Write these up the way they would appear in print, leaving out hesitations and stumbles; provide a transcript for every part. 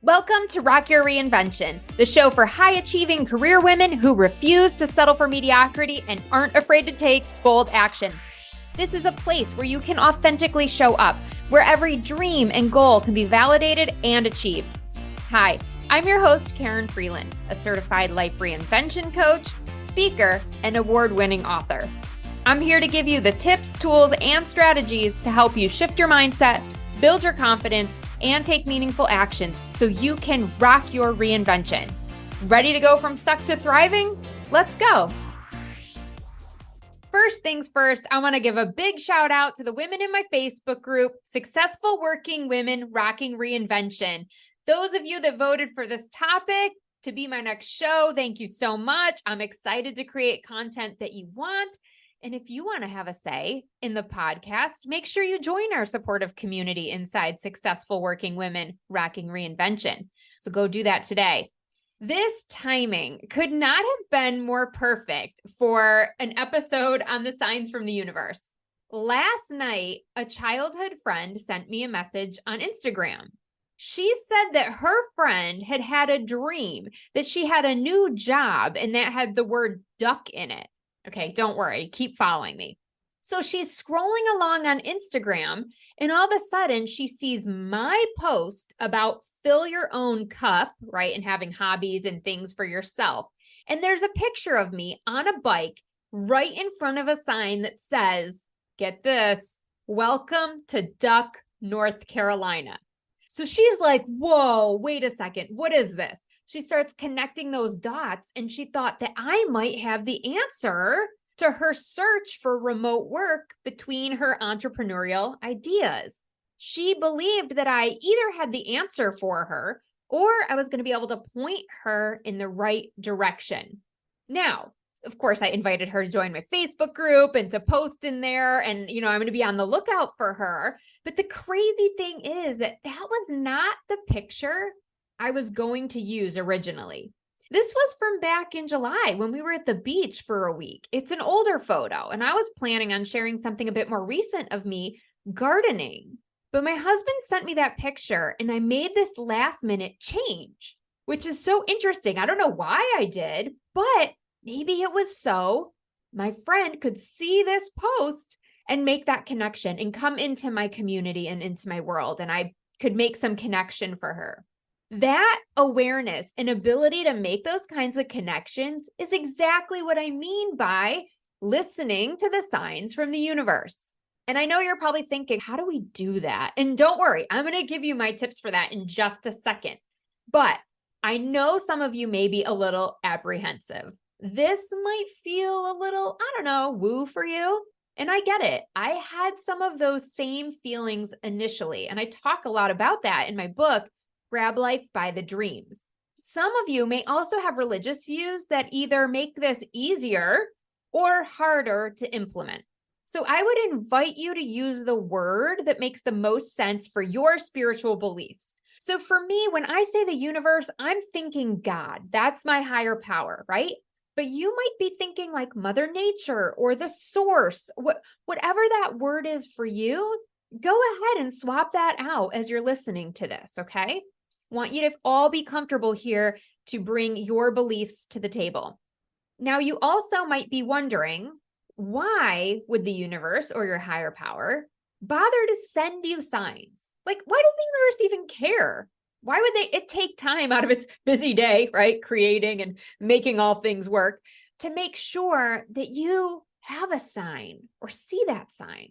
Welcome to Rock Your Reinvention, the show for high-achieving career women who refuse to settle for mediocrity and aren't afraid to take bold action. This is a place where you can authentically show up, where every dream and goal can be validated and achieved. Hi, I'm your host, Karen Freeland, a certified life reinvention coach, speaker, and award-winning author. I'm here to give you the tips, tools, and strategies to help you shift your mindset, build your confidence, and take meaningful actions so you can rock your reinvention. Ready to go from stuck to thriving? Let's go. First things first, I want to give a big shout out to the women in my Facebook group, Successful Working Women Rocking Reinvention. Those of you that voted for this topic to be my next show, thank you so much. I'm excited to create content that you want. And if you want to have a say in the podcast, make sure you join our supportive community inside Successful Working Women Rocking Reinvention. So go do that today. This timing could not have been more perfect for an episode on the signs from the universe. Last night, a childhood friend sent me a message on Instagram. She said that her friend had had a dream that she had a new job and that had the word duck in it. Okay, don't worry, keep following me. So she's scrolling along on Instagram, and all of a sudden she sees my post about fill your own cup, right? And having hobbies and things for yourself. And there's a picture of me on a bike right in front of a sign that says, get this, welcome to Duck, North Carolina. So she's like, whoa, wait a second, what is this? She starts connecting those dots, and she thought that I might have the answer to her search for remote work between her entrepreneurial ideas. She believed that I either had the answer for her or I was going to be able to point her in the right direction. Now, of course, I invited her to join my Facebook group and to post in there, and I'm going to be on the lookout for her. But the crazy thing is that was not the picture I was going to use originally. This was from back in July when we were at the beach for a week. It's an older photo, and I was planning on sharing something a bit more recent of me gardening. But my husband sent me that picture, and I made this last minute change, which is so interesting. I don't know why I did, but maybe it was so my friend could see this post and make that connection and come into my community and into my world, and I could make some connection for her. That awareness and ability to make those kinds of connections is exactly what I mean by listening to the signs from the universe. And I know you're probably thinking, how do we do that? And don't worry, I'm going to give you my tips for that in just a second. But I know some of you may be a little apprehensive. This might feel a little, woo for you. And I get it. I had some of those same feelings initially. And I talk a lot about that in my book, Grab Life by the Dreams. Some of you may also have religious views that either make this easier or harder to implement. So I would invite you to use the word that makes the most sense for your spiritual beliefs. So for me, when I say the universe, I'm thinking God. That's my higher power, right? But you might be thinking like Mother Nature or the source, whatever that word is for you. Go ahead and swap that out as you're listening to this, okay? Want you to all be comfortable here to bring your beliefs to the table. Now, you also might be wondering, why would the universe or your higher power bother to send you signs? Like, why does the universe even care? Why would it take time out of its busy day, right? Creating and making all things work to make sure that you have a sign or see that sign?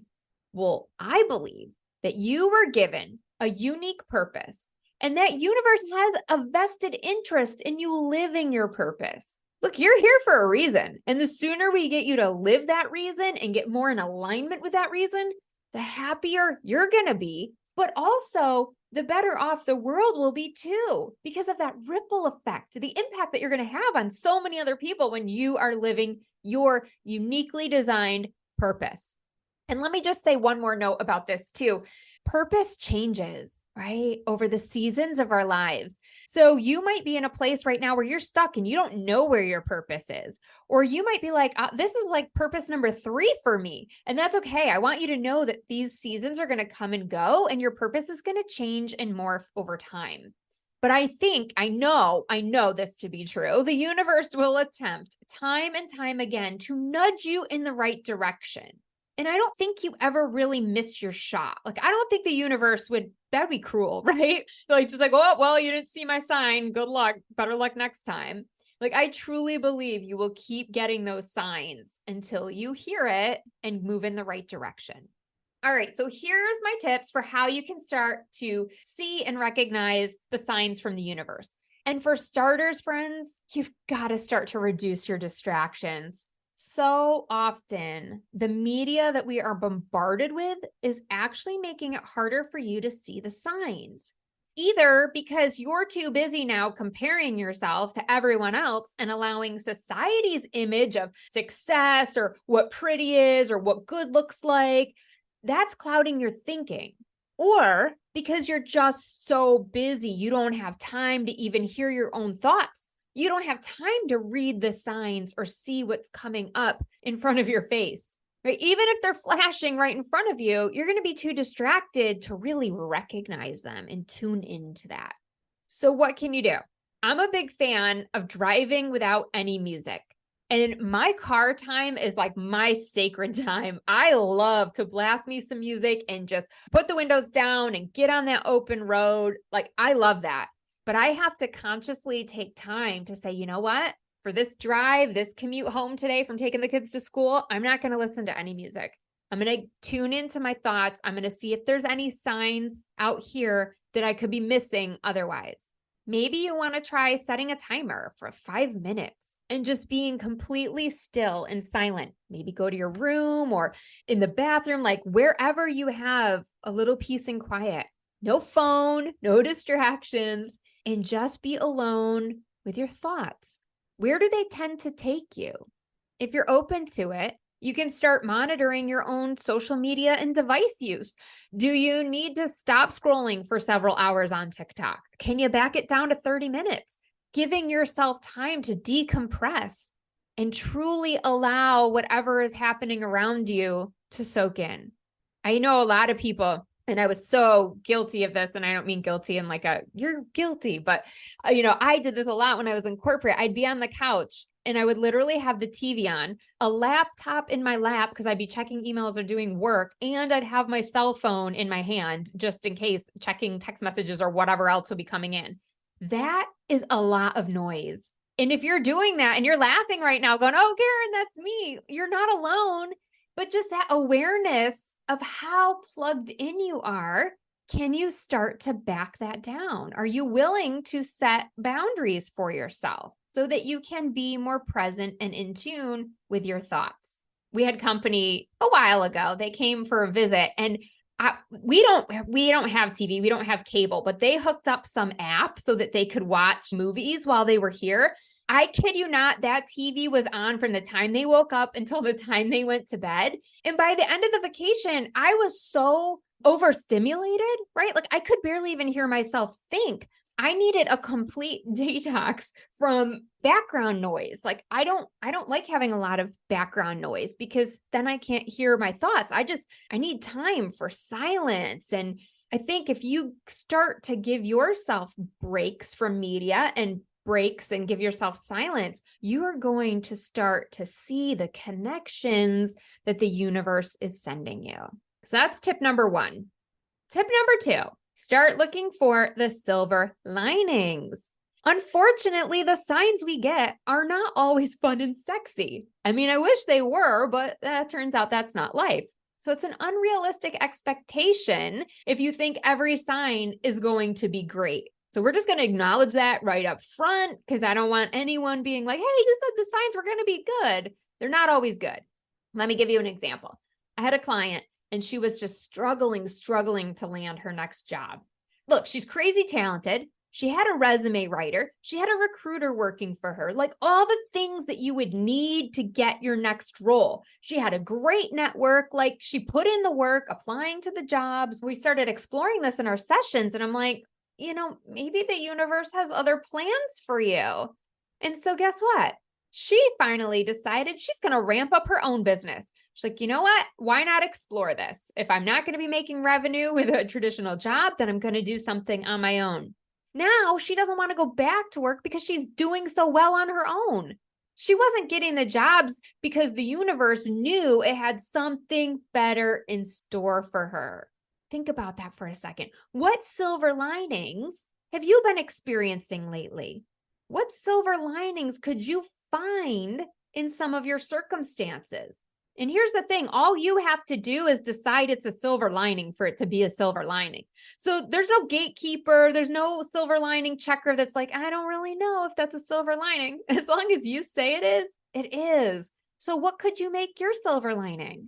Well, I believe that you were given a unique purpose, and that universe has a vested interest in you living your purpose. Look, you're here for a reason. And the sooner we get you to live that reason and get more in alignment with that reason, the happier you're going to be, but also the better off the world will be too, because of that ripple effect, the impact that you're going to have on so many other people when you are living your uniquely designed purpose. And let me just say one more note about this too. Purpose changes, right, over the seasons of our lives. So you might be in a place right now where you're stuck and you don't know where your purpose is. Or you might be like, this is like purpose number 3 for me. And that's okay. I want you to know that these seasons are going to come and go, and your purpose is going to change and morph over time. But I know this to be true. The universe will attempt time and time again to nudge you in the right direction. And I don't think you ever really miss your shot. Like, I don't think the universe that'd be cruel, right? Like, just like, oh, well, you didn't see my sign. Good luck. Better luck next time. Like, I truly believe you will keep getting those signs until you hear it and move in the right direction. All right, so here's my tips for how you can start to see and recognize the signs from the universe. And for starters, friends, you've got to start to reduce your distractions. So often, the media that we are bombarded with is actually making it harder for you to see the signs. Either because you're too busy now comparing yourself to everyone else and allowing society's image of success or what pretty is or what good looks like, that's clouding your thinking. Or because you're just so busy, you don't have time to even hear your own thoughts. You don't have time to read the signs or see what's coming up in front of your face. Right? Even if they're flashing right in front of you, you're going to be too distracted to really recognize them and tune into that. So what can you do? I'm a big fan of driving without any music. And my car time is like my sacred time. I love to blast me some music and just put the windows down and get on that open road. Like, I love that. But I have to consciously take time to say, you know what? For this drive, this commute home today from taking the kids to school, I'm not going to listen to any music. I'm going to tune into my thoughts. I'm going to see if there's any signs out here that I could be missing otherwise. Maybe you want to try setting a timer for 5 minutes and just being completely still and silent. Maybe go to your room or in the bathroom, like wherever you have a little peace and quiet. No phone, no distractions, and just be alone with your thoughts. Where do they tend to take you? If you're open to it, you can start monitoring your own social media and device use. Do you need to stop scrolling for several hours on TikTok? Can you back it down to 30 minutes? Giving yourself time to decompress and truly allow whatever is happening around you to soak in. I know a lot of people, and I was so guilty of this, and I don't mean guilty in like you're guilty, but I did this a lot when I was in corporate. I'd be on the couch and I would literally have the TV on, a laptop in my lap because I'd be checking emails or doing work, and I'd have my cell phone in my hand just in case, checking text messages or whatever else will be coming in. That is a lot of noise. And if you're doing that and you're laughing right now going, oh, Karen, that's me, you're not alone. But just that awareness of how plugged in you are, can you start to back that down? Are you willing to set boundaries for yourself so that you can be more present and in tune with your thoughts? We had company a while ago. They came for a visit, and we don't have TV. We don't have cable, but they hooked up some app so that they could watch movies while they were here. I kid you not, that TV was on from the time they woke up until the time they went to bed. And by the end of the vacation, I was so overstimulated, right? Like, I could barely even hear myself think. I needed a complete detox from background noise. Like, I don't like having a lot of background noise because then I can't hear my thoughts. I need time for silence. And I think if you start to give yourself breaks from media and breaks and give yourself silence, you are going to start to see the connections that the universe is sending you. So that's tip number 1. Tip number 2, start looking for the silver linings. Unfortunately, the signs we get are not always fun and sexy. I mean, I wish they were, but turns out that's not life. So it's an unrealistic expectation if you think every sign is going to be great. So we're just going to acknowledge that right up front because I don't want anyone being like, hey, you said the signs were going to be good. They're not always good. Let me give you an example. I had a client and she was just struggling to land her next job. Look, she's crazy talented. She had a resume writer. She had a recruiter working for her, like all the things that you would need to get your next role. She had a great network. Like, she put in the work, applying to the jobs. We started exploring this in our sessions, and I'm like, maybe the universe has other plans for you. And so guess what? She finally decided she's going to ramp up her own business. She's like, you know what? Why not explore this? If I'm not going to be making revenue with a traditional job, then I'm going to do something on my own. Now she doesn't want to go back to work because she's doing so well on her own. She wasn't getting the jobs because the universe knew it had something better in store for her. Think about that for a second. What silver linings have you been experiencing lately? What silver linings could you find in some of your circumstances? And here's the thing, all you have to do is decide it's a silver lining for it to be a silver lining. So there's no gatekeeper, there's no silver lining checker that's like, I don't really know if that's a silver lining. As long as you say it is, it is. So what could you make your silver lining?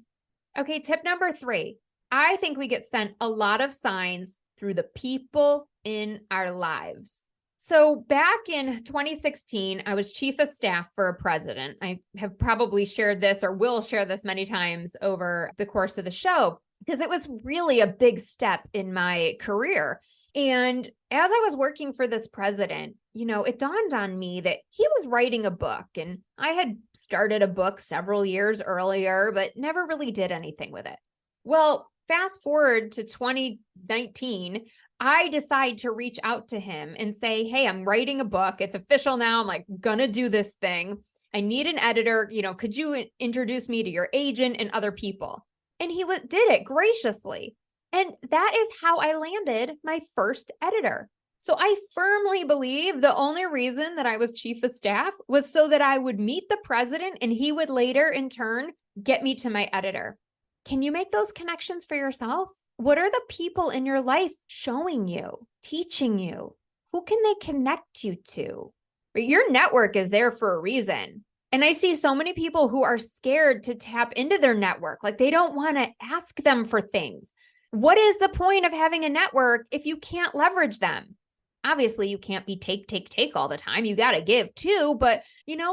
Okay, tip number 3. I think we get sent a lot of signs through the people in our lives. So back in 2016, I was chief of staff for a president. I have probably shared this or will share this many times over the course of the show because it was really a big step in my career. And as I was working for this president, it dawned on me that he was writing a book, and I had started a book several years earlier, but never really did anything with it. Well, fast forward to 2019, I decide to reach out to him and say, hey, I'm writing a book. It's official now. I'm like, gonna do this thing. I need an editor. Could you introduce me to your agent and other people? And he did it graciously. And that is how I landed my first editor. So I firmly believe the only reason that I was chief of staff was so that I would meet the president and he would later in turn get me to my editor. Can you make those connections for yourself? What are the people in your life showing you, teaching you? Who can they connect you to? Your network is there for a reason. And I see so many people who are scared to tap into their network. Like they don't want to ask them for things. What is the point of having a network if you can't leverage them? Obviously, you can't be take all the time. You got to give too, but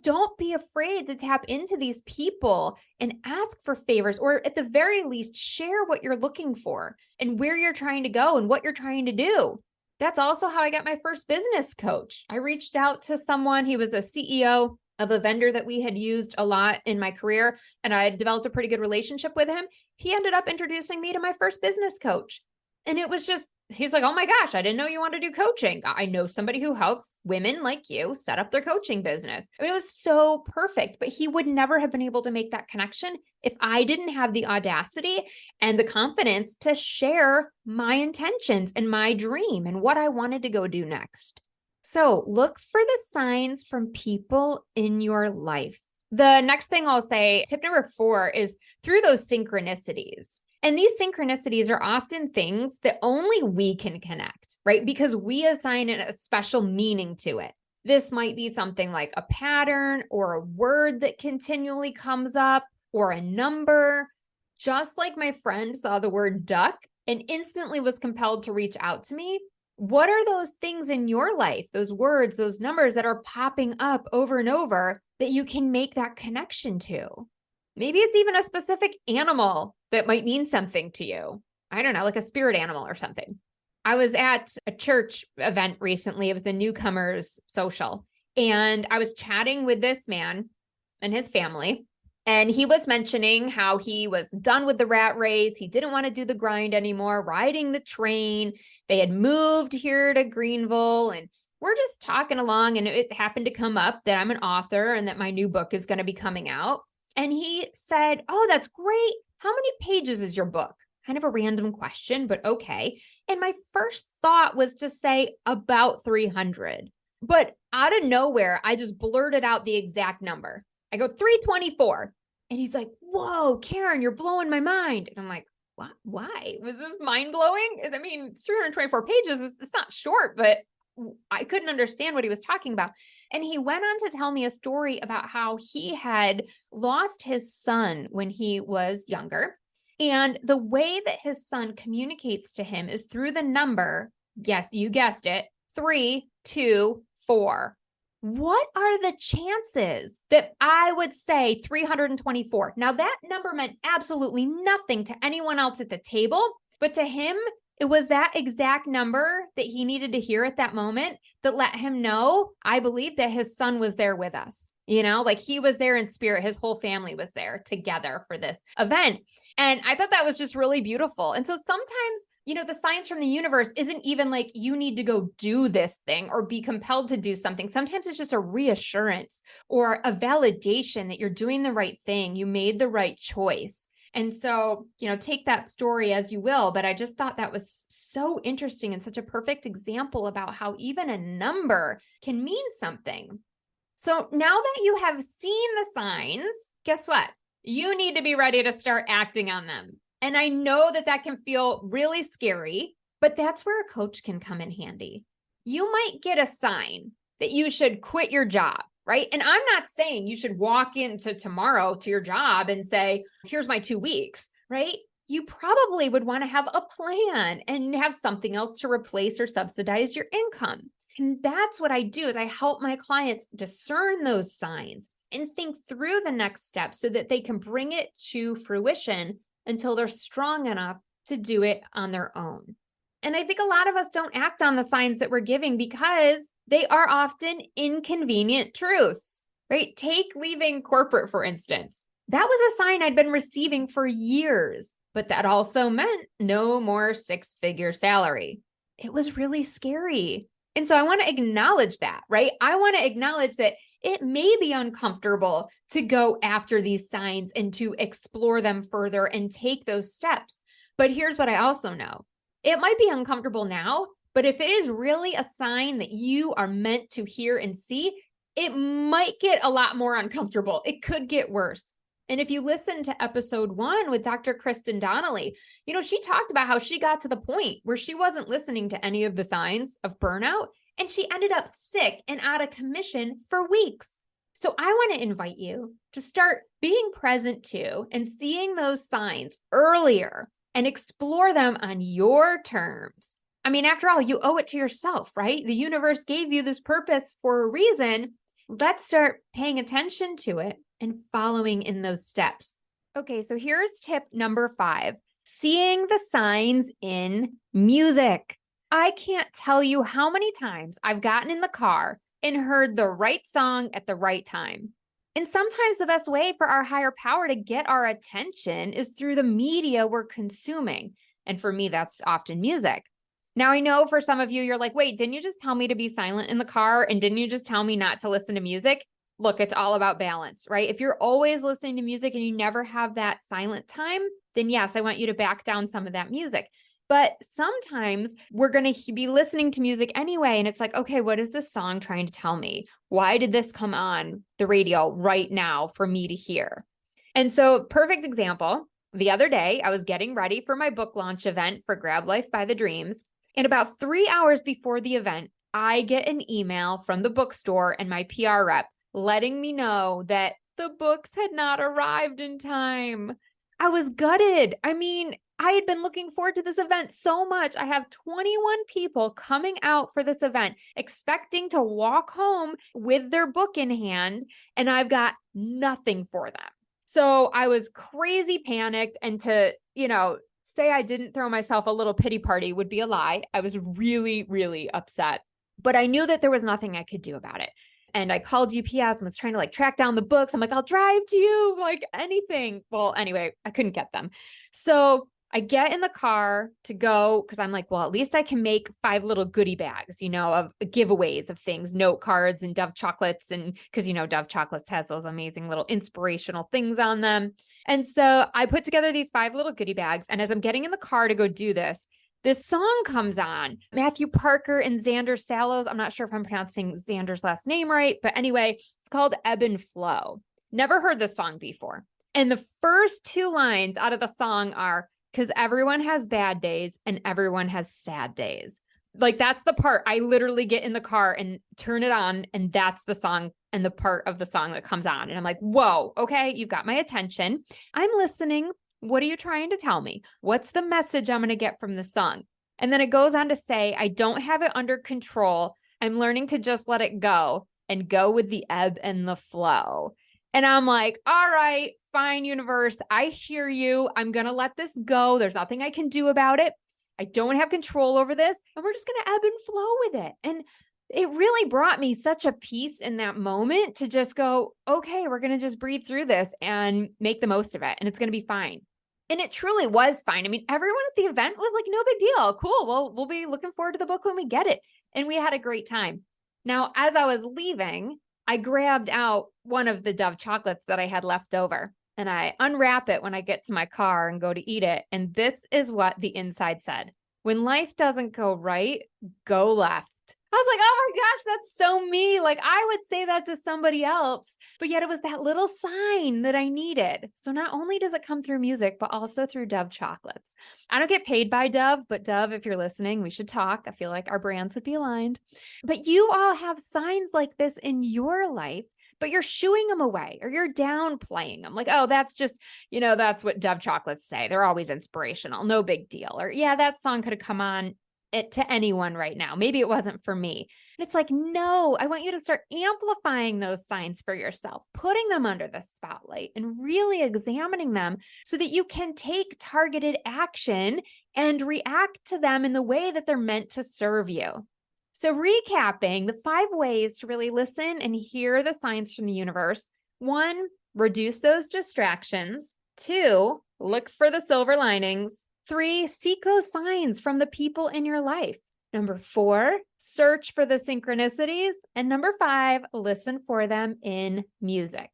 don't be afraid to tap into these people and ask for favors, or at the very least, share what you're looking for and where you're trying to go and what you're trying to do. That's also how I got my first business coach. I reached out to someone. He was a CEO of a vendor that we had used a lot in my career, and I had developed a pretty good relationship with him. He ended up introducing me to my first business coach. And it was just, he's like, oh my gosh, I didn't know you wanted to do coaching. I know somebody who helps women like you set up their coaching business. I mean, it was so perfect, but he would never have been able to make that connection if I didn't have the audacity and the confidence to share my intentions and my dream and what I wanted to go do next. So look for the signs from people in your life. The next thing I'll say, tip number 4, is through those synchronicities. And these synchronicities are often things that only we can connect, right? Because we assign a special meaning to it. This might be something like a pattern or a word that continually comes up or a number. Just like my friend saw the word duck and instantly was compelled to reach out to me. What are those things in your life, those words, those numbers that are popping up over and over that you can make that connection to? Maybe it's even a specific animal that might mean something to you. I don't know, like a spirit animal or something. I was at a church event recently. It was the newcomers social. And I was chatting with this man and his family. And he was mentioning how he was done with the rat race. He didn't want to do the grind anymore, riding the train. They had moved here to Greenville, and we're just talking along. And it happened to come up that I'm an author and that my new book is going to be coming out. And he said, oh, that's great. How many pages is your book? Kind of a random question, but okay. And my first thought was to say about 300. But out of nowhere, I just blurted out the exact number. I go 324. And he's like, whoa, Karen, you're blowing my mind. And I'm like, what? Why? Was this mind blowing? I mean, it's 324 pages. It's not short, but I couldn't understand what he was talking about. And he went on to tell me a story about how he had lost his son when he was younger. And the way that his son communicates to him is through the number, yes, you guessed it, 324. What are the chances that I would say 324? Now, that number meant absolutely nothing to anyone else at the table, but to him, it was that exact number that he needed to hear at that moment that let him know, I believe, that his son was there with us. Like he was there in spirit. His whole family was there together for this event. And I thought that was just really beautiful. And so sometimes The science from the universe isn't even like you need to go do this thing or be compelled to do something. Sometimes it's just a reassurance or a validation that you're doing the right thing. You made the right choice. And so, take that story as you will, but I just thought that was so interesting and such a perfect example about how even a number can mean something. So now that you have seen the signs, guess what? You need to be ready to start acting on them. And I know that can feel really scary, but that's where a coach can come in handy. You might get a sign that you should quit your job, right? And I'm not saying you should walk into tomorrow to your job and say, here's my 2 weeks, right? You probably would want to have a plan and have something else to replace or subsidize your income. And that's what I do is I help my clients discern those signs and think through the next steps so that they can bring it to fruition until they're strong enough to do it on their own. And I think a lot of us don't act on the signs that we're giving because they are often inconvenient truths, right? Take leaving corporate, for instance. That was a sign I'd been receiving for years, but that also meant no more 6-figure salary. It was really scary. And so I want to acknowledge that, right? I want to acknowledge that it may be uncomfortable to go after these signs and to explore them further and take those steps. But here's what I also know. It might be uncomfortable now, but if it is really a sign that you are meant to hear and see, it might get a lot more uncomfortable. It could get worse. And if you listen to episode 1 with Dr. Kristen Donnelly, she talked about how she got to the point where she wasn't listening to any of the signs of burnout. And she ended up sick and out of commission for weeks. So I want to invite you to start being present to and seeing those signs earlier and explore them on your terms. I mean, after all, you owe it to yourself, right? The universe gave you this purpose for a reason. Let's start paying attention to it and following in those steps. Okay, so here's tip number 5, seeing the signs in music. I can't tell you how many times I've gotten in the car and heard the right song at the right time. And sometimes the best way for our higher power to get our attention is through the media we're consuming. And for me, that's often music. Now, I know for some of you, you're like, wait, didn't you just tell me to be silent in the car? And didn't you just tell me not to listen to music? Look, it's all about balance, right? If you're always listening to music and you never have that silent time, then yes, I want you to back down some of that music. But sometimes we're going to be listening to music anyway. And it's like, okay, what is this song trying to tell me? Why did this come on the radio right now for me to hear? And so, perfect example, the other day, I was getting ready for my book launch event for Grab Life by the Dreams. And about 3 hours before the event, I get an email from the bookstore and my PR rep letting me know that the books had not arrived in time. I was gutted. I mean, I had been looking forward to this event so much. I have 21 people coming out for this event, expecting to walk home with their book in hand, and I've got nothing for them. So I was crazy panicked, and to, say I didn't throw myself a little pity party would be a lie. I was really, really upset, but I knew that there was nothing I could do about it. And I called UPS and was trying to track down the books. I'm like, I'll drive to you, anything. Well, anyway, I couldn't get them. So I get in the car to go because I'm like, well, at least I can make 5 little goodie bags, of giveaways of things, note cards and Dove chocolates. And because, Dove chocolates has those amazing little inspirational things on them. And so I put together these 5 little goodie bags. And as I'm getting in the car to go do this song comes on. Matthew Parker and Xander Sallows. I'm not sure if I'm pronouncing Xander's last name right, but anyway, it's called Ebb and Flow. Never heard this song before. And the first 2 lines out of the song are, because everyone has bad days and everyone has sad days. That's the part I literally get in the car and turn it on. And that's the song and the part of the song that comes on. And I'm like, whoa, okay, you've got my attention. I'm listening. What are you trying to tell me? What's the message I'm going to get from the song? And then it goes on to say, I don't have it under control. I'm learning to just let it go and go with the ebb and the flow. And I'm like, all right, fine, universe. I hear you. I'm going to let this go. There's nothing I can do about it. I don't have control over this. And we're just going to ebb and flow with it. And it really brought me such a peace in that moment to just go, okay, we're going to just breathe through this and make the most of it. And it's going to be fine. And it truly was fine. I mean, everyone at the event was like, no big deal. Cool. Well, we'll be looking forward to the book when we get it. And we had a great time. Now, as I was leaving, I grabbed out one of the Dove chocolates that I had left over, and I unwrap it when I get to my car and go to eat it. And this is what the inside said: when life doesn't go right, go left. I was like, oh my gosh, that's so me. Like, I would say that to somebody else, but yet it was that little sign that I needed. So not only does it come through music, but also through Dove chocolates. I don't get paid by Dove, but Dove, if you're listening, we should talk. I feel like our brands would be aligned. But you all have signs like this in your life, but you're shooing them away or you're downplaying them. Like, oh, that's just, that's what Dove chocolates say. They're always inspirational. No big deal. Or yeah, that song could have come on to anyone right now. Maybe it wasn't for me. And it's like, no, I want you to start amplifying those signs for yourself, putting them under the spotlight and really examining them so that you can take targeted action and react to them in the way that they're meant to serve you. So recapping the 5 ways to really listen and hear the signs from the universe. 1, reduce those distractions. 2, look for the silver linings. 3, seek those signs from the people in your life. Number 4, search for the synchronicities. And number 5, listen for them in music.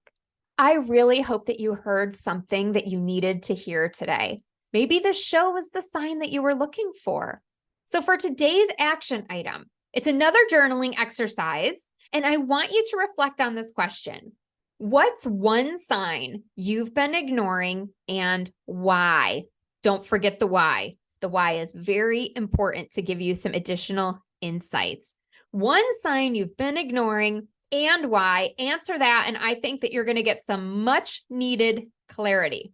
I really hope that you heard something that you needed to hear today. Maybe this show was the sign that you were looking for. So for today's action item, it's another journaling exercise, and I want you to reflect on this question. What's one sign you've been ignoring and why? Don't forget the why. The why is very important to give you some additional insights. One sign you've been ignoring and why. Answer that, and I think that you're going to get some much needed clarity.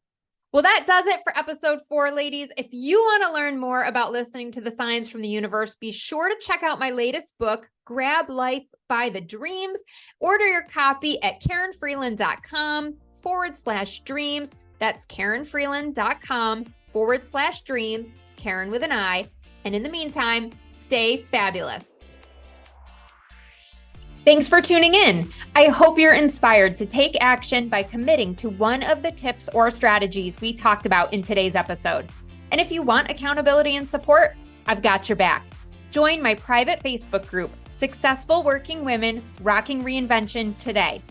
Well, that does it for episode 4, ladies. If you want to learn more about listening to the signs from the universe, be sure to check out my latest book, Grab Life by the Dreams. Order your copy at KarenFreeland.com/dreams. That's KarenFreeland.com/dreams, Karen with an I. And in the meantime, stay fabulous. Thanks for tuning in. I hope you're inspired to take action by committing to one of the tips or strategies we talked about in today's episode. And if you want accountability and support, I've got your back. Join my private Facebook group, Successful Working Women Rocking Reinvention, today.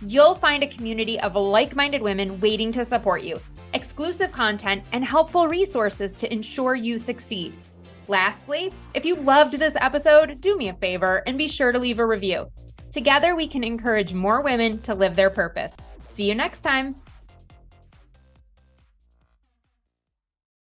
You'll find a community of like-minded women waiting to support you, exclusive content, and helpful resources to ensure you succeed. Lastly, if you loved this episode, do me a favor and be sure to leave a review. Together, we can encourage more women to live their purpose. See you next time.